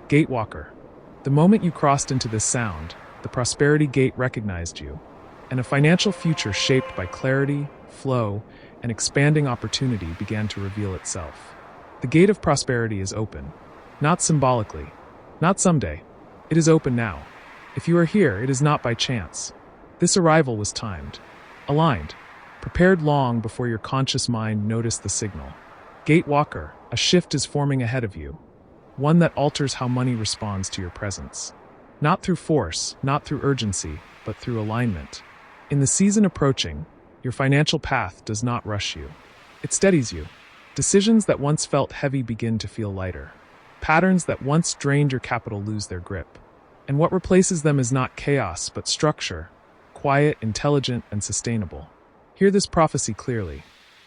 Gatewalker. The moment you crossed into this sound, the prosperity gate recognized you, and a financial future shaped by clarity, flow, and expanding opportunity began to reveal itself. The gate of prosperity is open, not symbolically, not someday. It is open now. If you are here, it is not by chance. This arrival was timed, aligned, prepared long before your conscious mind noticed the signal. Gatewalker, a shift is forming ahead of you, one that alters how money responds to your presence. Not through force, not through urgency, but through alignment. In the season approaching, your financial path does not rush you. It steadies you. Decisions that once felt heavy begin to feel lighter. Patterns that once drained your capital lose their grip. And what replaces them is not chaos, but structure, quiet, intelligent, and sustainable. Hear this prophecy clearly.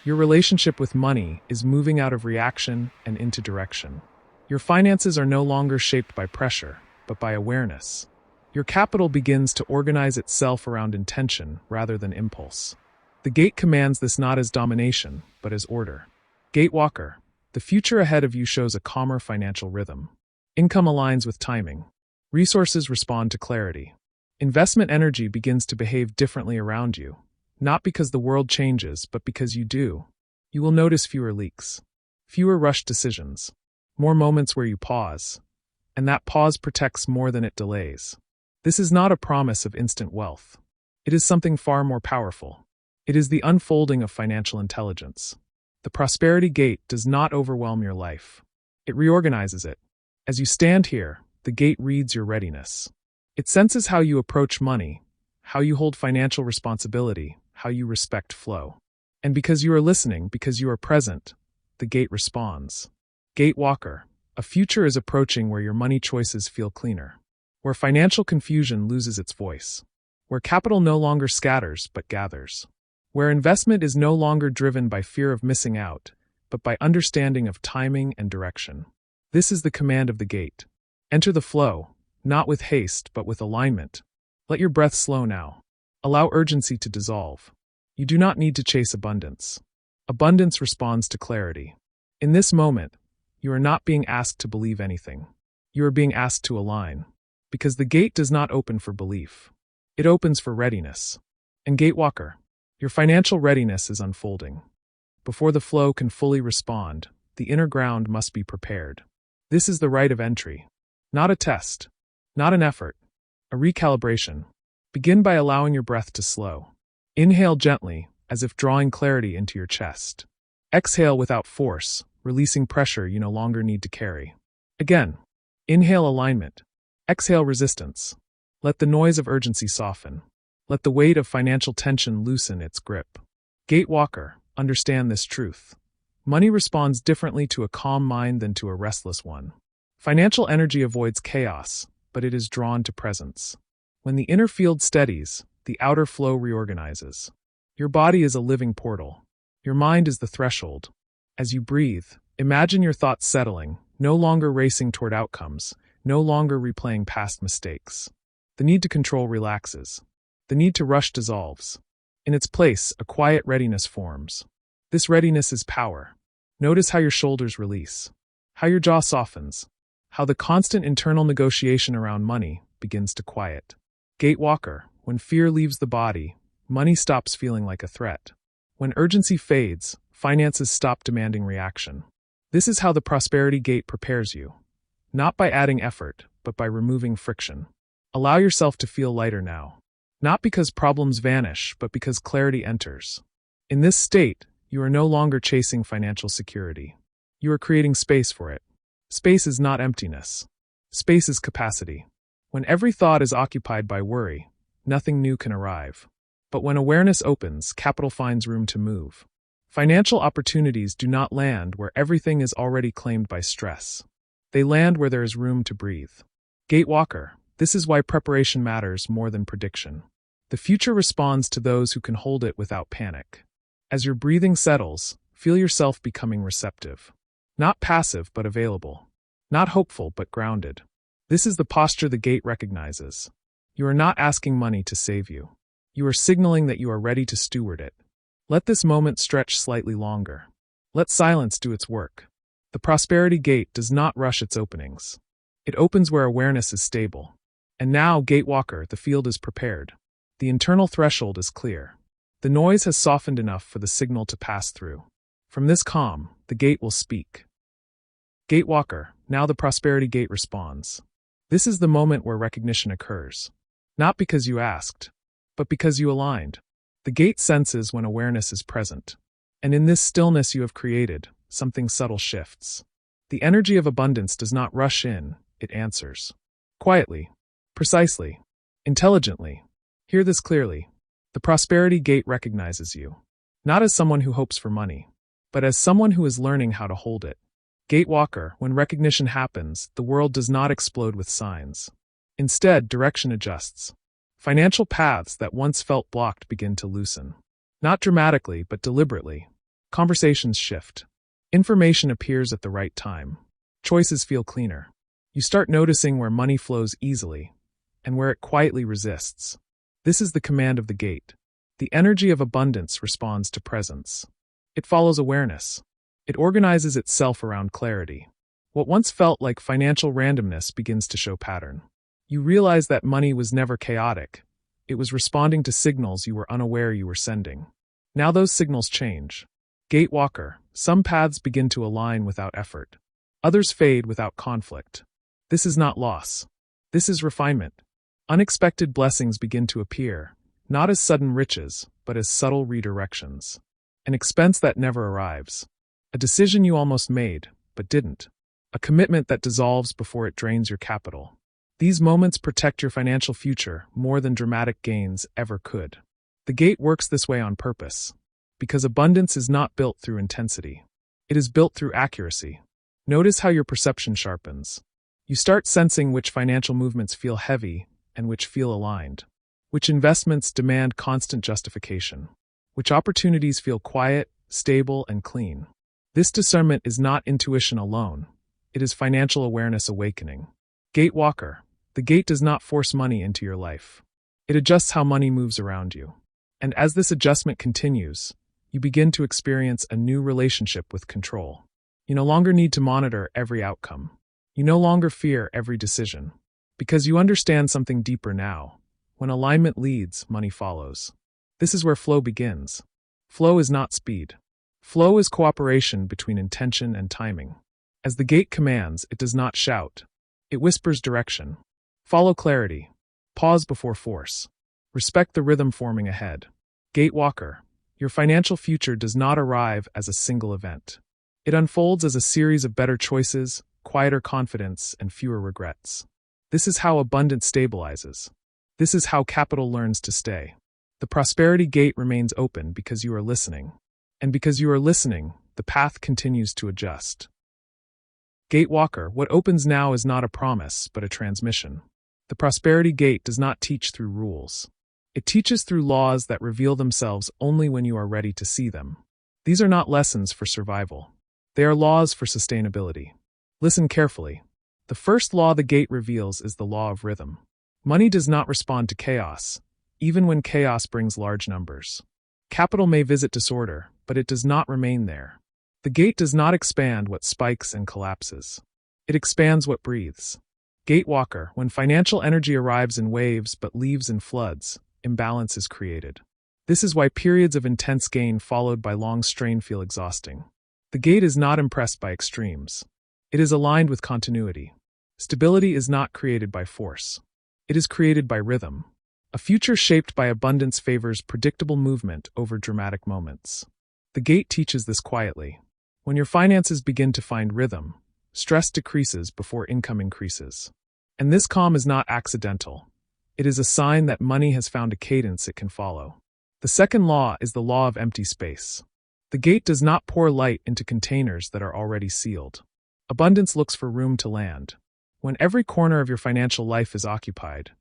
Your relationship with money is moving out of reaction and into direction. Your finances are no longer shaped by pressure, but by awareness. Your capital begins to organize itself around intention rather than impulse. The gate commands this not as domination, but as order. Gatewalker, the future ahead of you shows a calmer financial rhythm. Income aligns with timing. Resources respond to clarity. Investment energy begins to behave differently around you, not because the world changes, but because you do. You will notice fewer leaks, fewer rushed decisions, more moments where you pause, and that pause protects more than it delays. This is not a promise of instant wealth. It is something far more powerful. It is the unfolding of financial intelligence. The prosperity gate does not overwhelm your life. It reorganizes it. As you stand here, the gate reads your readiness. It senses how you approach money, how you hold financial responsibility, how you respect flow. And because you are listening, because you are present, the gate responds. Gatewalker, a future is approaching where your money choices feel cleaner, where financial confusion loses its voice, where capital no longer scatters but gathers, where investment is no longer driven by fear of missing out, but by understanding of timing and direction. This is the command of the gate. Enter the flow, not with haste but with alignment. Let your breath slow now. Allow urgency to dissolve. You do not need to chase abundance. Abundance responds to clarity. In this moment, you are not being asked to believe anything. You are being asked to align. Because the gate does not open for belief. It opens for readiness. And Gatewalker, your financial readiness is unfolding. Before the flow can fully respond, the inner ground must be prepared. This is the rite of entry. Not a test. Not an effort. A recalibration. Begin by allowing your breath to slow. Inhale gently, as if drawing clarity into your chest. Exhale without force, releasing pressure you no longer need to carry. Again. Inhale alignment. Exhale resistance. Let the noise of urgency soften. Let the weight of financial tension loosen its grip. Gatewalker, understand this truth. Money responds differently to a calm mind than to a restless one. Financial energy avoids chaos, but it is drawn to presence. When the inner field steadies, the outer flow reorganizes. Your body is a living portal. Your mind is the threshold. As you breathe, imagine your thoughts settling, no longer racing toward outcomes, no longer replaying past mistakes. The need to control relaxes. The need to rush dissolves. In its place, a quiet readiness forms. This readiness is power. Notice how your shoulders release, how your jaw softens, how the constant internal negotiation around money begins to quiet. Gatewalker, when fear leaves the body, money stops feeling like a threat. When urgency fades, finances stop demanding reaction. This is how the prosperity gate prepares you. Not by adding effort, but by removing friction. Allow yourself to feel lighter now. Not because problems vanish, but because clarity enters. In this state, you are no longer chasing financial security. You are creating space for it. Space is not emptiness. Space is capacity. When every thought is occupied by worry, nothing new can arrive. But when awareness opens, capital finds room to move. Financial opportunities do not land where everything is already claimed by stress. They land where there is room to breathe. Gatewalker, this is why preparation matters more than prediction. The future responds to those who can hold it without panic. As your breathing settles, feel yourself becoming receptive. Not passive, but available. Not hopeful, but grounded. This is the posture the gate recognizes. You are not asking money to save you. You are signaling that you are ready to steward it. Let this moment stretch slightly longer. Let silence do its work. The prosperity gate does not rush its openings. It opens where awareness is stable. And now, Gatewalker, the field is prepared. The internal threshold is clear. The noise has softened enough for the signal to pass through. From this calm, the gate will speak. Gatewalker, now the prosperity gate responds. This is the moment where recognition occurs. Not because you asked, but because you aligned. The gate senses when awareness is present. And in this stillness you have created, something subtle shifts. The energy of abundance does not rush in, it answers. Quietly, precisely, intelligently. Hear this clearly. The prosperity gate recognizes you. Not as someone who hopes for money, but as someone who is learning how to hold it. Gatewalker, when recognition happens, the world does not explode with signs. Instead, direction adjusts. Financial paths that once felt blocked begin to loosen. Not dramatically, but deliberately. Conversations shift. Information appears at the right time. Choices feel cleaner. You start noticing where money flows easily, and where it quietly resists. This is the command of the gate. The energy of abundance responds to presence. It follows awareness. It organizes itself around clarity. What once felt like financial randomness begins to show pattern. You realize that money was never chaotic. It was responding to signals you were unaware you were sending. Now those signals change. Gatewalker, some paths begin to align without effort. Others fade without conflict. This is not loss. This is refinement. Unexpected blessings begin to appear, not as sudden riches, but as subtle redirections. An expense that never arrives. A decision you almost made, but didn't. A commitment that dissolves before it drains your capital. These moments protect your financial future more than dramatic gains ever could. The gate works this way on purpose. Because abundance is not built through intensity. It is built through accuracy. Notice how your perception sharpens. You start sensing which financial movements feel heavy and which feel aligned. Which investments demand constant justification. Which opportunities feel quiet, stable, and clean. This discernment is not intuition alone. It is financial awareness awakening. Gatewalker, the gate does not force money into your life. It adjusts how money moves around you. And as this adjustment continues, you begin to experience a new relationship with control. You no longer need to monitor every outcome. You no longer fear every decision. Because you understand something deeper now. When alignment leads, money follows. This is where flow begins. Flow is not speed. Flow is cooperation between intention and timing. As the gate commands, it does not shout. It whispers direction. Follow clarity. Pause before force. Respect the rhythm forming ahead. Gatewalker, your financial future does not arrive as a single event. It unfolds as a series of better choices, quieter confidence, and fewer regrets. This is how abundance stabilizes. This is how capital learns to stay. The prosperity gate remains open because you are listening. And because you are listening, the path continues to adjust. Gatewalker, what opens now is not a promise, but a transmission. The prosperity gate does not teach through rules. It teaches through laws that reveal themselves only when you are ready to see them. These are not lessons for survival. They are laws for sustainability. Listen carefully. The first law the gate reveals is the law of rhythm. Money does not respond to chaos, even when chaos brings large numbers. Capital may visit disorder, but it does not remain there. The gate does not expand what spikes and collapses. It expands what breathes. Gatewalker, when financial energy arrives in waves but leaves in floods, imbalance is created. This is why periods of intense gain followed by long strain feel exhausting. The gate is not impressed by extremes. It is aligned with continuity. Stability is not created by force. It is created by rhythm. A future shaped by abundance favors predictable movement over dramatic moments. The gate teaches this quietly. When your finances begin to find rhythm, stress decreases before income increases. And this calm is not accidental. It is a sign that money has found a cadence it can follow. The second law is the law of empty space. The gate does not pour light into containers that are already sealed. Abundance looks for room to land. When every corner of your financial life is occupied,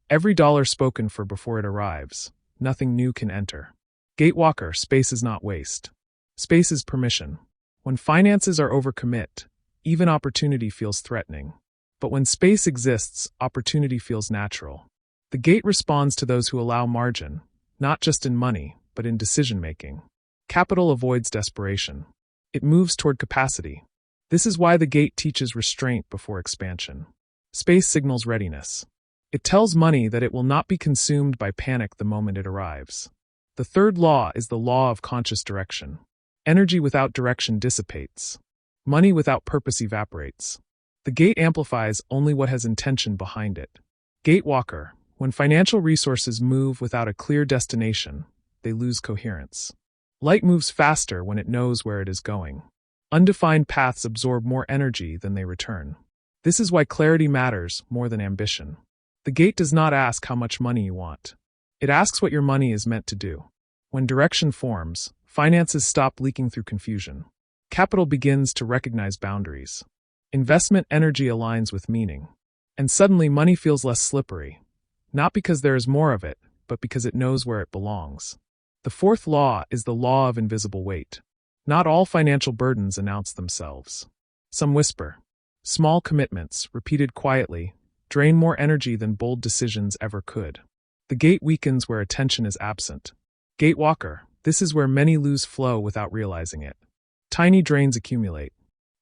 every dollar spoken for before it arrives, nothing new can enter. Gatewalker, space is not waste. Space is permission. When finances are overcommit, even opportunity feels threatening. But when space exists, opportunity feels natural. The gate responds to those who allow margin, not just in money, but in decision-making. Capital avoids desperation. It moves toward capacity. This is why the gate teaches restraint before expansion. Space signals readiness. It tells money that it will not be consumed by panic the moment it arrives. The third law is the law of conscious direction. Energy without direction dissipates. Money without purpose evaporates. The gate amplifies only what has intention behind it. Gatewalker. When financial resources move without a clear destination, they lose coherence. Light moves faster when it knows where it is going. Undefined paths absorb more energy than they return. This is why clarity matters more than ambition. The gate does not ask how much money you want. It asks what your money is meant to do. When direction forms, finances stop leaking through confusion. Capital begins to recognize boundaries. Investment energy aligns with meaning. And suddenly money feels less slippery. Not because there is more of it, but because it knows where it belongs. The fourth law is the law of invisible weight. Not all financial burdens announce themselves. Some whisper. Small commitments, repeated quietly, drain more energy than bold decisions ever could. The gate weakens where attention is absent. Gatewalker, this is where many lose flow without realizing it. Tiny drains accumulate.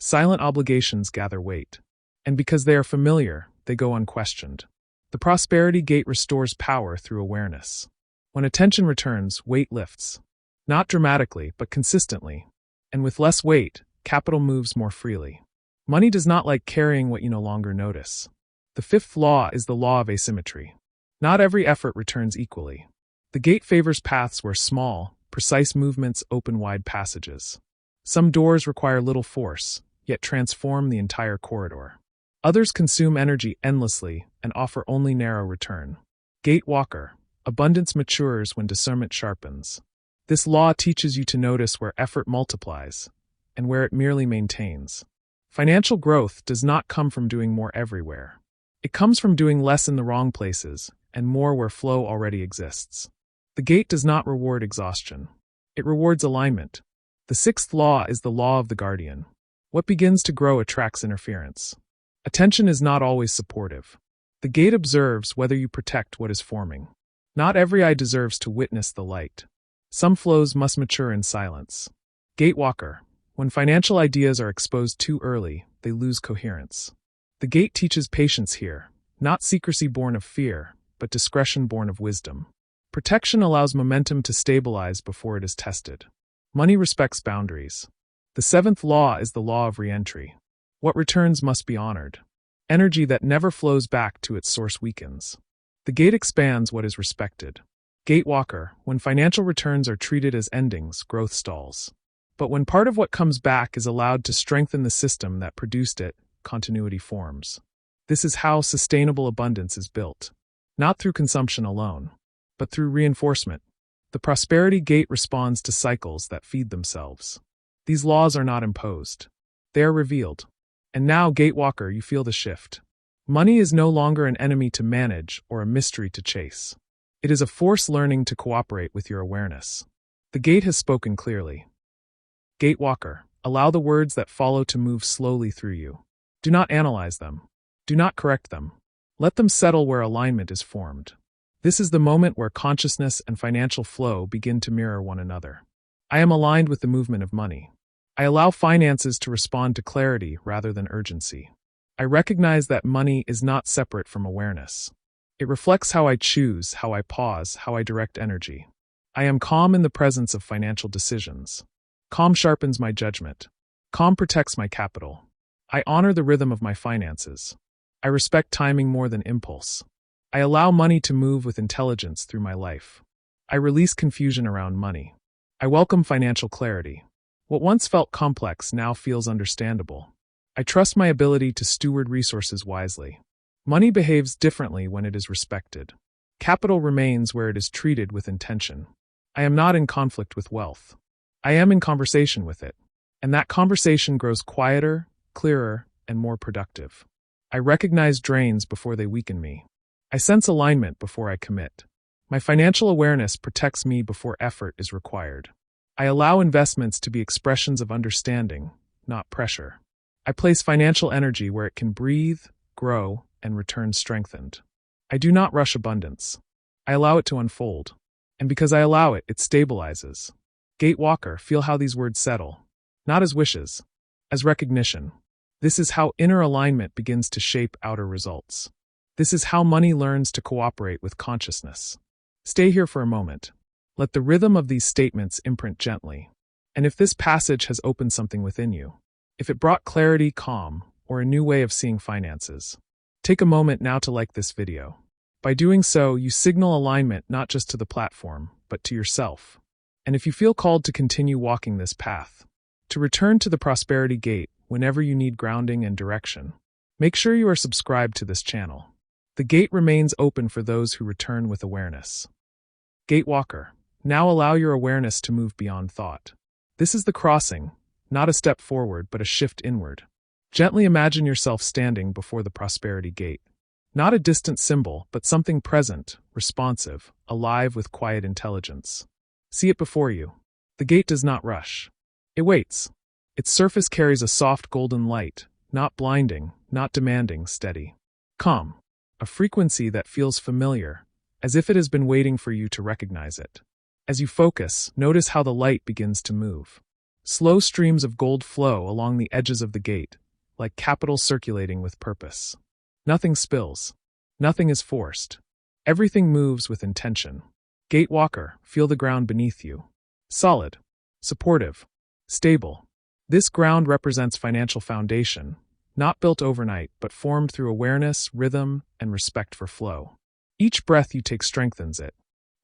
Silent obligations gather weight. And because they are familiar, they go unquestioned. The prosperity gate restores power through awareness. When attention returns, weight lifts. Not dramatically, but consistently. And with less weight, capital moves more freely. Money does not like carrying what you no longer notice. The fifth law is the law of asymmetry. Not every effort returns equally. The gate favors paths where small, precise movements open wide passages. Some doors require little force, yet transform the entire corridor. Others consume energy endlessly and offer only narrow return. Gatewalker, abundance matures when discernment sharpens. This law teaches you to notice where effort multiplies and where it merely maintains. Financial growth does not come from doing more everywhere. It comes from doing less in the wrong places and more where flow already exists. The gate does not reward exhaustion. It rewards alignment. The sixth law is the law of the guardian. What begins to grow attracts interference. Attention is not always supportive. The gate observes whether you protect what is forming. Not every eye deserves to witness the light. Some flows must mature in silence. Gatewalker, when financial ideas are exposed too early, they lose coherence. The gate teaches patience here, not secrecy born of fear, but discretion born of wisdom. Protection allows momentum to stabilize before it is tested. Money respects boundaries. The seventh law is the law of reentry. What returns must be honored. Energy that never flows back to its source weakens. The gate expands what is respected. Gatewalker, when financial returns are treated as endings, growth stalls. But when part of what comes back is allowed to strengthen the system that produced it, continuity forms. This is how sustainable abundance is built. Not through consumption alone, but through reinforcement. The prosperity gate responds to cycles that feed themselves. These laws are not imposed. They are revealed. And now, Gatewalker, you feel the shift. Money is no longer an enemy to manage or a mystery to chase. It is a force learning to cooperate with your awareness. The gate has spoken clearly. Gatewalker, allow the words that follow to move slowly through you. Do not analyze them. Do not correct them. Let them settle where alignment is formed. This is the moment where consciousness and financial flow begin to mirror one another. I am aligned with the movement of money. I allow finances to respond to clarity rather than urgency. I recognize that money is not separate from awareness. It reflects how I choose, how I pause, how I direct energy. I am calm in the presence of financial decisions. Calm sharpens my judgment. Calm protects my capital. I honor the rhythm of my finances. I respect timing more than impulse. I allow money to move with intelligence through my life. I release confusion around money. I welcome financial clarity. What once felt complex now feels understandable. I trust my ability to steward resources wisely. Money behaves differently when it is respected. Capital remains where it is treated with intention. I am not in conflict with wealth. I am in conversation with it. And that conversation grows quieter, clearer, and more productive. I recognize drains before they weaken me. I sense alignment before I commit. My financial awareness protects me before effort is required. I allow investments to be expressions of understanding, not pressure. I place financial energy where it can breathe, grow, and return strengthened. I do not rush abundance. I allow it to unfold. And because I allow it, it stabilizes. Gatewalker, feel how these words settle. Not as wishes, as recognition. This is how inner alignment begins to shape outer results. This is how money learns to cooperate with consciousness. Stay here for a moment. Let the rhythm of these statements imprint gently. And if this passage has opened something within you, if it brought clarity, calm, or a new way of seeing finances, take a moment now to like this video. By doing so, you signal alignment not just to the platform, but to yourself. And if you feel called to continue walking this path, to return to the prosperity gate whenever you need grounding and direction, make sure you are subscribed to this channel. The gate remains open for those who return with awareness. Gatewalker, now allow your awareness to move beyond thought. This is the crossing, not a step forward, but a shift inward. Gently imagine yourself standing before the prosperity gate. Not a distant symbol, but something present, responsive, alive with quiet intelligence. See it before you. The gate does not rush. It waits. Its surface carries a soft golden light, not blinding, not demanding, steady. Calm. A frequency that feels familiar, as if it has been waiting for you to recognize it. As you focus, notice how the light begins to move. Slow streams of gold flow along the edges of the gate, like capital circulating with purpose. Nothing spills. Nothing is forced. Everything moves with intention. Gatewalker, feel the ground beneath you. Solid. Supportive. Stable. This ground represents financial foundation, not built overnight, but formed through awareness, rhythm, and respect for flow. Each breath you take strengthens it.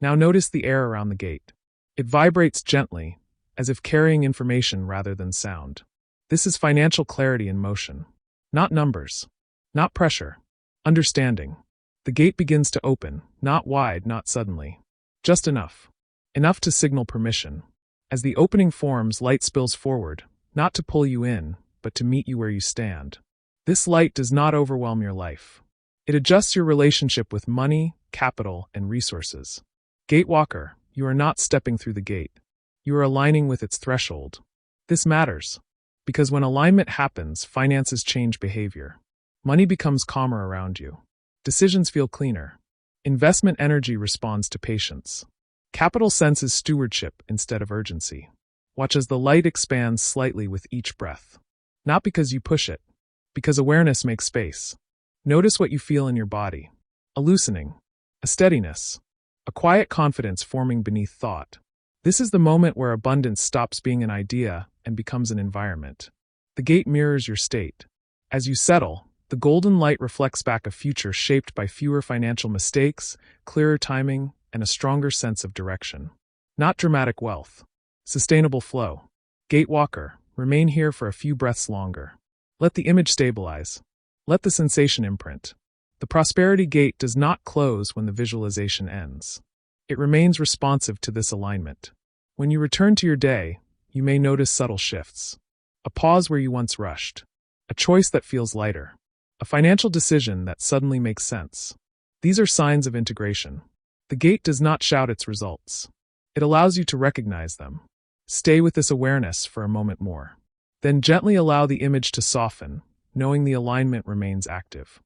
Now notice the air around the gate. It vibrates gently, as if carrying information rather than sound. This is financial clarity in motion. Not numbers. Not pressure. Understanding. The gate begins to open, not wide, not suddenly. Just enough. Enough to signal permission. As the opening forms, light spills forward, not to pull you in, but to meet you where you stand. This light does not overwhelm your life. It adjusts your relationship with money, capital, and resources. Gatewalker, you are not stepping through the gate. You are aligning with its threshold. This matters, because when alignment happens, finances change behavior. Money becomes calmer around you. Decisions feel cleaner. Investment energy responds to patience. Capital senses stewardship instead of urgency. Watch as the light expands slightly with each breath. Not because you push it, because awareness makes space. Notice what you feel in your body. A loosening, a steadiness, a quiet confidence forming beneath thought. This is the moment where abundance stops being an idea and becomes an environment. The gate mirrors your state. As you settle, the golden light reflects back a future shaped by fewer financial mistakes, clearer timing, and a stronger sense of direction. Not dramatic wealth. Sustainable flow. Gatewalker, remain here for a few breaths longer. Let the image stabilize. Let the sensation imprint. The prosperity gate does not close when the visualization ends. It remains responsive to this alignment. When you return to your day, you may notice subtle shifts. A pause where you once rushed. A choice that feels lighter. A financial decision that suddenly makes sense. These are signs of integration. The gate does not shout its results. It allows you to recognize them. Stay with this awareness for a moment more. Then gently allow the image to soften, knowing the alignment remains active.